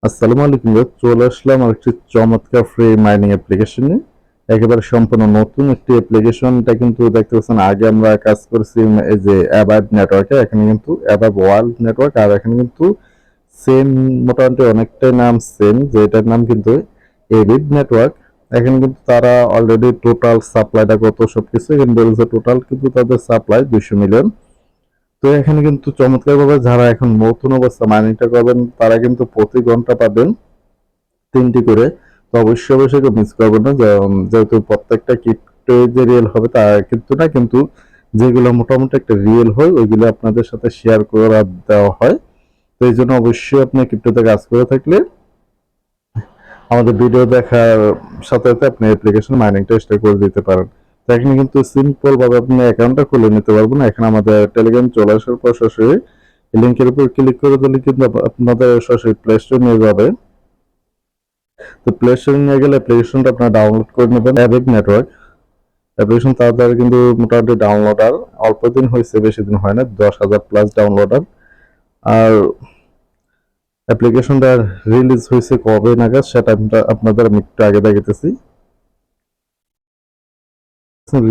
আসসালামু আলাইকুম চলে আসলাম আরেকটি চমৎকার ফ্রি মাইনিং অ্যাপ্লিকেশন নিয়ে। একেবারে সম্পূর্ণ নতুন একটি অ্যাপ্লিকেশনটা কিন্তু দেখতে পাচ্ছেন। আগে আমরা কাজ করছি এই যে অ্যাভাইভ নেটওয়ার্কে, এখানে কিন্তু অ্যাভাইভ ওয়ার্ল্ড নেটওয়ার্ক, আর এখানে কিন্তু সেম মোটামুটি অনেকটাই নাম সেম, যেটার নাম কিন্তু এভিভ নেটওয়ার্ক। এখানে কিন্তু তারা অলরেডি টোটাল সাপ্লাইটা কত সবকিছু এখানে বলেছে। টোটাল কিন্তু তাদের সাপ্লাই 200 মিলিয়ন। তো এখানে কিন্তু চমৎকারভাবে যারা এখন নতুন অবস্থা মাইনিংটা করবেন তারা কিন্তু প্রতি ঘন্টা পাবেন 3টি করে। তো অবশ্যই কেউ মিস করবেন না, যেহেতু প্রত্যেকটা ক্রিপ্টো যে রিয়েল হবে তা কিন্তু না, কিন্তু যেগুলো মোটামুটি একটা রিয়েল হয় ওইগুলো আপনাদের সাথে শেয়ার করে দেওয়া হয়। তো এই জন্য অবশ্যই আপনি ক্রিপ্টোতে কাজ করে থাকলে আমাদের ভিডিও দেখার সাথে সাথে আপনি অ্যাপ্লিকেশন মাইনিংটা স্টার্ট করে দিতে পারেন। তো এখানে কিন্তু সিম্পল ভাবে আপনি অ্যাকাউন্টটা খুলে নিতে পারবেন। এখানে আমাদের টেলিগ্রাম চলে আসার পর সরাসরি লিঙ্কের উপর ক্লিক করে দিলে কিন্তু আপনাদের সরাসরি প্লে স্টোর নিয়ে যাবে। তো প্লে স্টোরে নিয়ে গেলে অ্যাপ্লিকেশনটা আপনারা ডাউনলোড করে নেবেন। অ্যাভিভ নেটওয়ার্ক অ্যাপ্লিকেশন তাড়াতাড়ি কিন্তু মোটামুটি ডাউনলোডার অল্প দিন হয়েছে, বেশি দিন হয় না, 10,000 প্লাস ডাউনলোডার। আর অ্যাপ্লিকেশনটা রিলিজ হয়েছে কবে নাগাদ সেটা আপনাদের আমি একটু আগে দেখাতেছি।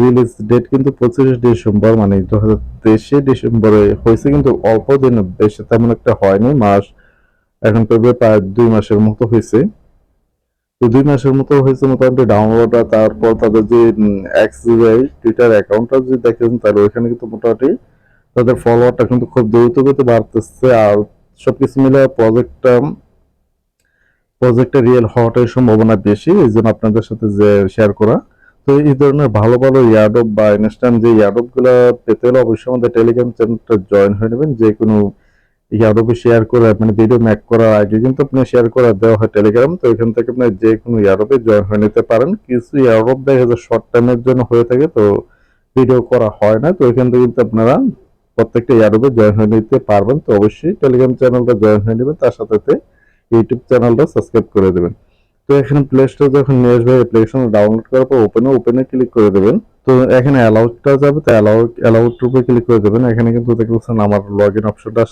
রিলিজ ডেট কিন্তু 25 ডিসেম্বর, মানে 2023 ডিসেম্বরে হয়েছে, কিন্তু অল্প দিন, বেশি তেমন একটা হয়নি মাস। এখন প্রায় 2 মাসের মতো হয়েছে। তো 2 মাসের মতো হয়েছে মোটামুটি ডাউনলোডটা। তারপর তাদের যে এক্সিআই টুইটার অ্যাকাউন্টটা যদি দেখেন তাহলে ওইখানে কিন্তু মোটামুটি তাদের ফলোয়ারটা কিন্তু খুব দ্রুত গতিতে বাড়তেছে। আর সবকিছু মিলে প্রজেক্টটা রিয়েল হওয়াটাই সম্ভাবনা বেশি, এই জন্য আপনাদের সাথে যে শেয়ার করা। তো এই ধরনের ভালো ভালো ইয়ারড্রপ বা ইনস্ট্যান্ট যে ইয়ারড্রপ গুলো পেতে হলে অবশ্যই আমাদের টেলিগ্রাম চ্যানেলটা জয়েন হয়ে নেবেন। যে কোনো ইয়ারড্রপে শেয়ার করা মানে ভিডিও মেক করার আগে কিন্তু আপনি শেয়ার করা দেওয়া হয় টেলিগ্রাম। তো এখান থেকে আপনি যে কোনো ইয়ারড্রপে জয়েন হয়ে নিতে পারেন। কিছু ইয়ারড্রপ দেখা যায় শর্ট টাইমের জন্য হয়ে থাকে, তো ভিডিও করা হয় না। তো এখান থেকে কিন্তু আপনারা প্রত্যেকটা ইয়ারড্রপে জয়েন হয়ে নিতে পারবেন। তো অবশ্যই টেলিগ্রাম চ্যানেলটা জয়েন হয়ে নেবেন, তার সাথে ইউটিউব চ্যানেলটা সাবস্ক্রাইব করে দেবেন। তো এখানে প্লে স্টোর যখন নিয়ে আসবে অ্যাপ্লিকেশন ডাউনলোড করার পর ওপেনে ক্লিক করে দেবেন। তো এখানে অ্যালাউডটা যাবে, তো অ্যালাউড উপরে ক্লিক করে দেবেন। এখানে কিন্তু দেখতে পাচ্ছেন আমার লগ ইন অপশনটা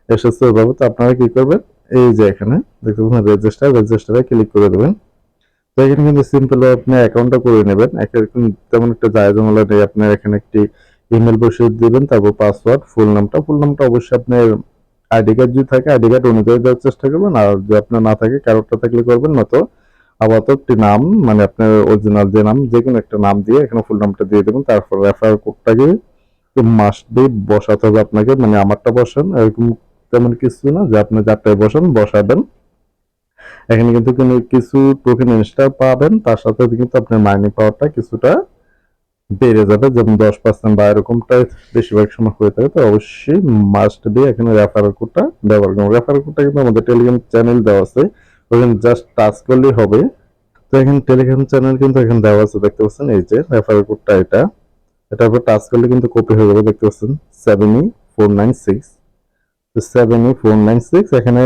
এসেছে ওইভাবে। তো আপনারা কি করবেন, এই যে এখানে দেখতে পাচ্ছেন রেজিস্টারে ক্লিক করে দেবেন। তো এখানে কিন্তু সিম্পল আপনি অ্যাকাউন্টটা করে নেবেন। তেমন একটা জায়গা ঝামেলা নেই। আপনার এখানে একটি ইমেল বসিয়ে দিবেন, তারপর পাসওয়ার্ড, ফুল নামটা অবশ্যই আপনার আইডি কার্ড যদি থাকে আইডি কার্ড অনুযায়ী দেওয়ার চেষ্টা করবেন। আর যদি আপনার না থাকে কারোরটা থাকলে করবেন, নয়তো আপাতত একটি নাম মানে আপনার অরিজিনাল যে নাম যে কোনো একটা নাম দিয়ে এখানে ফুল নামটা দিয়ে দেবেন। তারপর রেফার কোডটাকে মাস্ট বি বসাতে হবে আপনাকে, মানে আমারটা বসান এরকম তেমন কিছু না, যে আপনি যারটায় বসাবেন। এখানে কিন্তু কিছু টোকেন ইনস্টা পাবেন, তার সাথে কিন্তু আপনার মাইনিং পাওয়ারটা কিছুটা বেড়ে যাবে, যেমন 10% বা এরকমটাই বেশিরভাগ সময় হয়ে থাকে। তো অবশ্যই মাস্ট বি এখানে রেফারেল কোডটা ব্যবহার করুন। রেফারেল কোডটা কিন্তু আমাদের টেলিগ্রাম চ্যানেল দেওয়া আছে, ওখানে জাস্ট টাচ করলেই হবে। তো এখানে টেলিগ্রাম চ্যানেল কিন্তু এখানে দেওয়া আছে, দেখতে পাচ্ছেন এই যে রেফারেল কোডটা এটার উপর টাচ করলে কিন্তু কপি হয়ে যাবে। দেখতে পাচ্ছেন 7E496, 7E496 এখানে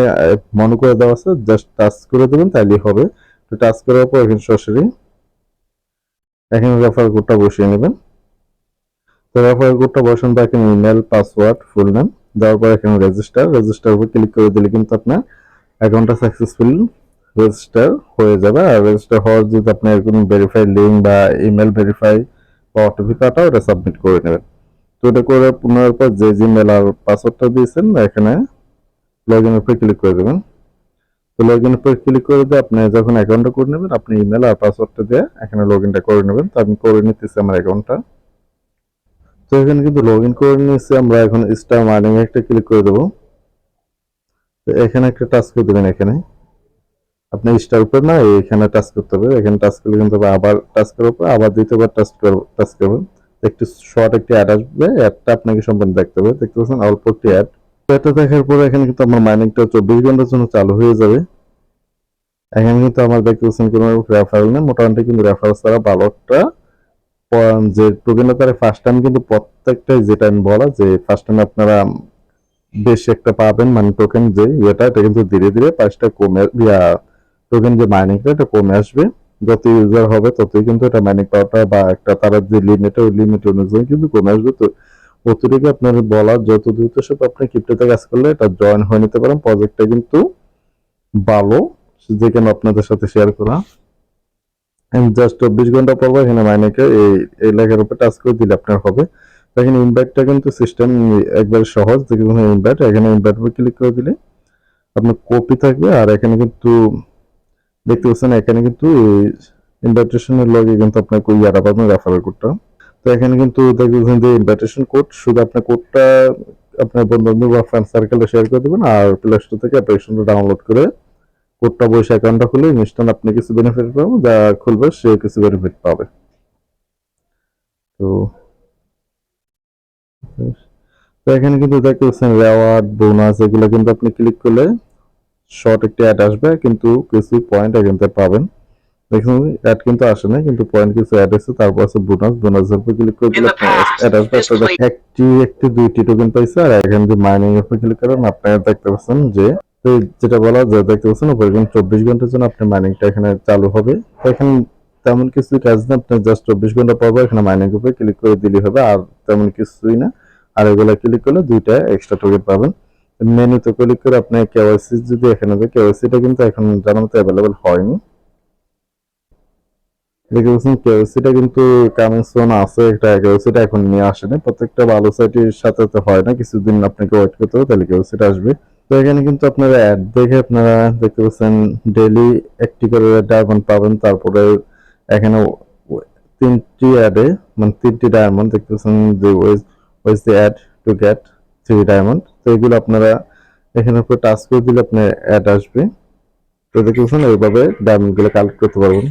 মনে করে দেওয়া আছে, জাস্ট টাচ করে দেবেন তাইলেই হবে। তো টাচ করার পর এখানে সরাসরি এখানে রেফারেল কোডটা বসিয়ে নেবেন। তো রেফারেল কোডটা বসান বা এখানে ইমেল, পাসওয়ার্ড, ফুল নেম দেওয়ার পর এখানে রেজিস্টার উপর ক্লিক করে দিলে কিন্তু আপনার অ্যাকাউন্টটা সাকসেসফুল রেজিস্টার হয়ে যাবে। আর রেজিস্টার হওয়ার যদি আপনার কোনো ভেরিফাই লিঙ্ক বা ইমেল ভেরিফাই বা ওটিপি পাঠাও, ওটা সাবমিট করে নেবেন। তো এটা করে পুনরায় পর যে জিমেল আর পাসওয়ার্ডটা দিয়েছেন এখানে লগ ইন উপরে ক্লিক করে দেবেন। তো লগ ইন উপরে ক্লিক করে দিয়ে আপনি যখন অ্যাকাউন্টটা করে নেবেন, আপনি ইমেল আর পাসওয়ার্ডটা দিয়ে এখানে লগ ইনটা করে নেবেন। তো আমি করে নিতেছি আমার অ্যাকাউন্টটা। তো এখানে কিন্তু লগ ইন করে নিয়েছি আমরা। এখন স্টার মার্নিং একটা ক্লিক করে দেবো। তো এখানে একটা টাচ করে দেবেন। এখানে আপনি স্টার উপর না এখানে টাচ করতে হবে। এখানে টাচ করলে কিন্তু আবার টাচ করার পর আবার দ্বিতীয়বার টাচ করবেন। একটু শর্ট একটি অ্যাড আসবে, অ্যাডটা আপনাকে সম্পূর্ণ দেখতে হবে। দেখতে পাচ্ছেন অল্প একটি অ্যাড। এটা দেখার পরে এখানে কিন্তু আমার মাইনিংটা 24 ঘন্টার জন্য চালু হয়ে যাবে। এখানে কিন্তু আমার দেখতে পাচ্ছেন কোনো রেফারেল নেই, মোটামুটি কিন্তু রেফারেল ছাড়া ভালো একটা যে টোকেনটা তারা ফার্স্ট টাইম কিন্তু প্রত্যেকটাই, যেটা আমি বলা যে ফার্স্ট টাইম আপনারা বেশি একটা পাবেন, মানে টোকেন যে এটা কিন্তু ধীরে ধীরে প্রাইসটা কমে টোকেন যে মাইনিংটা এটা কমে আসবে। যত ইউজার হবে ততই কিন্তু এটা মাইনিং পাওয়ারটা বা একটা তারা যে লিমিট ওই লিমিট অনুযায়ী কিন্তু কমে আসবে। তো অতিরিক্ত আপনার বলা যত দ্রুত সব আপনি ক্রিপ্টোতে কাজ করলে এটা জয়েন হয়ে নিতে পারেন। প্রজেক্টটা কিন্তু ভালো, যেখানে আপনাদের সাথে শেয়ার করা। জাস্ট 24 ঘন্টা পর এখানে মাইনিংকে এই লেখার উপর টাচ করে দিলে আপনার হবে। তো এখানে ইনভাইটটা কিন্তু সিস্টেম একবারে সহজ, যেখানে ইনভাইট, এখানে ইনভাইট উপর ক্লিক করে দিলে আপনার কপি থাকবে। আর এখানে কিন্তু দেখতে পাচ্ছেন, এখানে কিন্তু ইনভাইটেশনের লগে কিন্তু আপনার ইয়াটা পাবেন, রেফারেল কোডটা। তো এখানে কিন্তু দেখতেছেন যে ইনভাইটেশন কোড, শুধু আপনার কোডটা আপনার বন্ধু বা ফ্রেন্ড সার্কেলে শেয়ার করে দেবেন, আর প্লে স্টোর থেকে অ্যাপ্লিকেশনটা ডাউনলোড করে কোডটা বসে অ্যাকাউন্টটা খুলে ইনস্ট্যান্ট আপনি কিছু বেনিফিট পাবেন, যা খুলবে সে কিছু বেনিফিট পাবে। তো তো এখানে কিন্তু দেখতে পাচ্ছেন রেওয়ার্ড, বোনাস, এগুলো কিন্তু আপনি ক্লিক করলে শর্ট একটি অ্যাড আসবে, কিন্তু কিছু পয়েন্ট এখান থেকে পাবেন। দেখুন অ্যাড কিন্তু আসে না, কিন্তু পয়েন্ট কিছু অ্যাড আছে। তারপর আছে বোনাস, বোনাসের উপর ক্লিক করে দিলে অ্যাড আসবে। একটি দুইটি টোকেন পাইছে। আর এখানে যে মাইনিং এর উপর ক্লিক করেন, আপনারা দেখতে পাচ্ছেন যে তো যেটা বলা যায়, দেখতে পাচ্ছেন উপরে কিন্তু 24 ঘন্টার জন্য আপনার মাইনিংটা এখানে চালু হবে। তো এখানে তেমন কিছু কাজ না, আপনি জাস্ট 24 ঘন্টা পর এখানে মাইনিং উপরে ক্লিক করে দিলে হবে, আর তেমন কিছুই না। আর এগুলা ক্লিক করলে দুইটা এক্সট্রা টোকেন পাবেন। মেনুতে ক্লিক করে আপনি কেওয়াইসি যদি এখানে যায়, কেওয়াইসিটা কিন্তু এখন জানার মতো অ্যাভেলেবল হয়নি। দেখতে পাচ্ছেন কেওয়াইসিটা কিন্তু কামিং সুন আছে, একটা কেওয়াইসিটা এখন নিয়ে আসেনি। প্রত্যেকটা ভালো সাইটের সাথে তো হয় না, কিছুদিন আপনাকে ওয়েট করতে হবে, তাহলে কেওয়াইসিটা আসবে। তো এখানে কিন্তু আপনারা অ্যাড দেখে আপনারা দেখতে পাচ্ছেন ডেইলি একটি করে ডায়মন্ড পাবেন। তারপরে এখানে তিনটি অ্যাডে মানে তিনটি ডায়মন্ড দেখতে পাচ্ছেন যে ways the add to get 3 diamond. তো এগুলো আপনারা এখানে উপরে টাচ করে দিলে আপনার অ্যাড আসবে। তো দেখতে পাচ্ছেন এইভাবে ডায়মন্ড গুলো কালেক্ট করতে পারবেন।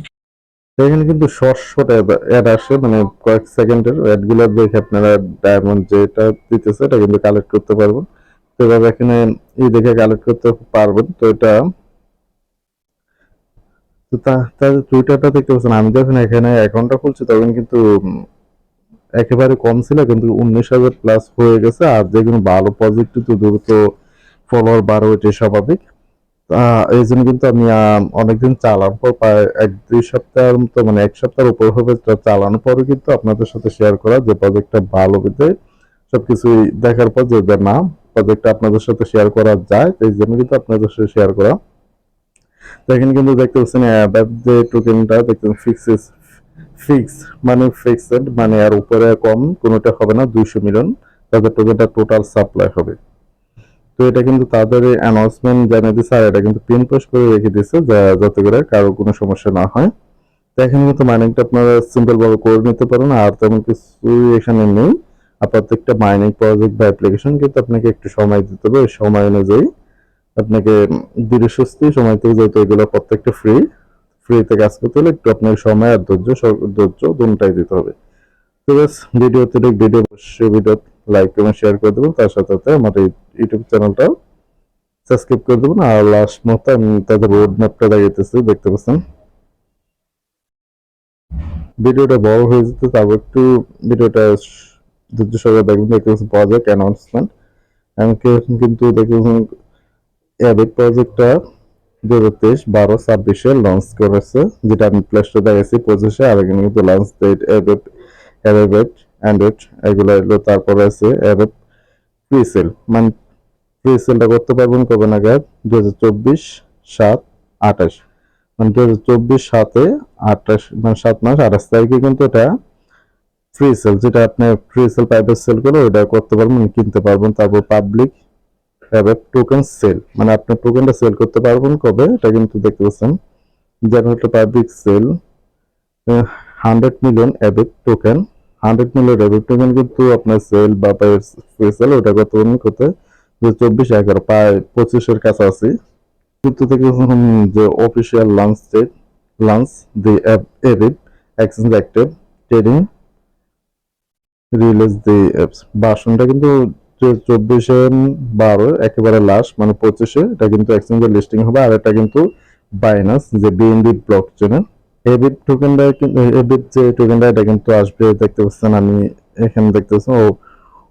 তো এখানে কিন্তু শর্ট শর্ট অ্যাড আসে, মানে কয়েক সেকেন্ডের অ্যাড গুলো দেখে আপনারা ডায়মন্ড যেটা দিতেছে এটা কিন্তু কালেক্ট করতে পারবেন। তো এভাবে এখানে দেখে কালেক্ট করতে পারবেন। তো এটা তো তার টুইটারটা দেখতে পাচ্ছেন, আমি যখন এখানে অ্যাকাউন্টটা খুলছি তখন কিন্তু একেবারে কম ছিল, কিন্তু 19,000 প্লাস হয়ে গেছে। আর যে কোনো ভালো প্রজেক্ট তো দ্রুত ফলোয়ার বাড়ো, এটাই স্বাভাবিক। এই জন্য কিন্তু আমি অনেকদিন চালানোর পর প্রায় 1-2 সপ্তাহের মতো, মানে 1 সপ্তাহের উপর হবে চালানোর পরে কিন্তু আপনাদের সাথে শেয়ার করা যে প্রজেক্টটা ভালো পেতে সবকিছু দেখার পর যে না, প্রজেক্টটা আপনাদের সাথে শেয়ার করা যায়, এই জন্য কিন্তু আপনাদের সাথে শেয়ার করা। দেখেন কিন্তু দেখতে পাচ্ছেন যে টোকেনটা দেখতে ফিক্স মানে ফিক্সড, মানে আর উপরে কম কোনোটা হবে না। 200 মিলিয়ন তাদের টোকেনটা টোটাল সাপ্লাই হবে। তো এটা কিন্তু তাদের অ্যানাউন্সমেন্ট জানিয়ে দিচ্ছে, আর এটা কিন্তু পিন পোস্ট করে রেখে দিচ্ছে যাতে করে কারো কোনো সমস্যা না হয়। তো এখানে কিন্তু মাইনিংটা আপনারা সিম্পল ভাবে করে নিতে পারেন, আর তেমন কিছু এখানে নেই। আর প্রত্যেকটা মাইনিং প্রজেক্ট বা অ্যাপ্লিকেশন কিন্তু আপনাকে একটু সময় দিতে হবে, ওই সময় অনুযায়ী আপনাকে ধীরে সুস্থে সময় থেকে, যেহেতু এগুলো প্রত্যেকটা ফ্রিতে কাজ করতে হলে একটু আপনাকে সময় আর ধৈর্য দুটাই দিতে হবে। তো ব্যাস, ভিডিও অবশ্যই ভিডিও লাইক এবং শেয়ার করে দেবেন, তার সাথে সাথে আমার এই ইউটিউব চ্যানেলটাও সাবস্ক্রাইব করে দেবেন। আর লাস্ট মতো আমি তাদের রোড ম্যাপটা দেখাইতেছি, দেখতে পাচ্ছেন। ভিডিওটা বড় হয়ে যেতে, তারপর একটু ভিডিওটা ধৈর্য সহকারে দেখবেন। দেখতে পাচ্ছেন প্রজেক্ট অ্যানাউন্সমেন্ট, এমনকি কিন্তু দেখতে পাচ্ছেন অ্যাবিট প্রজেক্টটা 2023-12-26 লঞ্চ করেছে, যেটা আমি প্লে স্টোরে দেখাইছি 25-এ। আর এখানে কিন্তু লঞ্চ ডেট অ্যাভেট অ্যান্ড্রয়েড এগুলো এলো। তারপরে আছে অ্যাভেট প্রি সেল, মানে প্রি সেলটা করতে পারবেন কবে নাগাদ, 2024-7-28, মানে 2024-7-28, মানে 7 মাস 28 তারিখে কিন্তু এটা ফ্রি সেল, যেটা আপনি ফ্রি সেল প্রাইভেট সেল করে ওটা করতে পারবেন, কিনতে পারবেন। তারপর পাবলিক এবার টোকেন সেল, মানে আপনি টোকেনটা সেল করতে পারবেন কবে, এটা কিন্তু দেখতে পাচ্ছেন। যেমন হচ্ছে public sell 100 million অ্যাবিট token, 100 million অ্যাবিট token কিন্তু আপনার সেল বা ফ্রি সেল ওটা করতে পারবেন করতে 24/11 প্রায় 25-এর কাছাকাছি। কিন্তু দেখতে পাচ্ছেন যে অফিসিয়াল লঞ্চ দি অ্যাবিট এক্সচেঞ্জ অ্যাক্টিভ ট্রেডিং রিলিজ দি অ্যাপস ভার্সনটা কিন্তু 24/12 একেবারে লাস্ট, মানে 25-এ এটা কিন্তু এক্সচেঞ্জের লিস্টিং হবে। আর এটা কিন্তু বাইনান্স যে বিএনবি ব্লক চেনে এবিট টোকেনটা, এবিট যে টোকেনটা এটা কিন্তু আসবে। দেখতে পাচ্ছেন আমি এখানে দেখতে পাচ্ছেন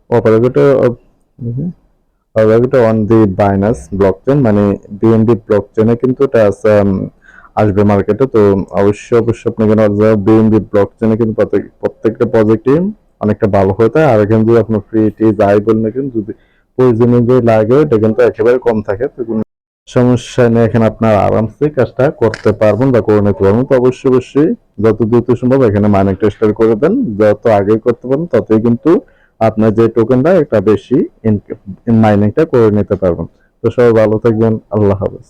operator operator on the Binance block chain, মানে বিএনবি ব্লক চেনে কিন্তু এটা আসবে মার্কেটে। তো অবশ্যই আপনি এখানে বিএনবি ব্লক চেনে কিন্তু প্রত্যেকটা প্রজেক্টই অনেকটা ভালো হয়ে থাকে। আর এখানে যদি আপনার ফ্রি যাই বলেন, কিন্তু যদি প্রয়োজনীয় যে লাগে এটা কিন্তু একেবারে কম থাকে। তো সমস্যা নেই, এখানে আপনার আরামসে কাজটা করতে পারবেন বা করে নিতে পারবেন। তো অবশ্যই অবশ্যই যত দ্রুত সম্ভব এখানে মাইনিং টেস্টার করে দেন। যত আগে করতে পারেন ততই কিন্তু আপনার যে টোকেনটা এটা বেশি মাইনিংটা করে নিতে পারবেন। তো সবাই ভালো থাকবেন। আল্লাহ হাফেজ।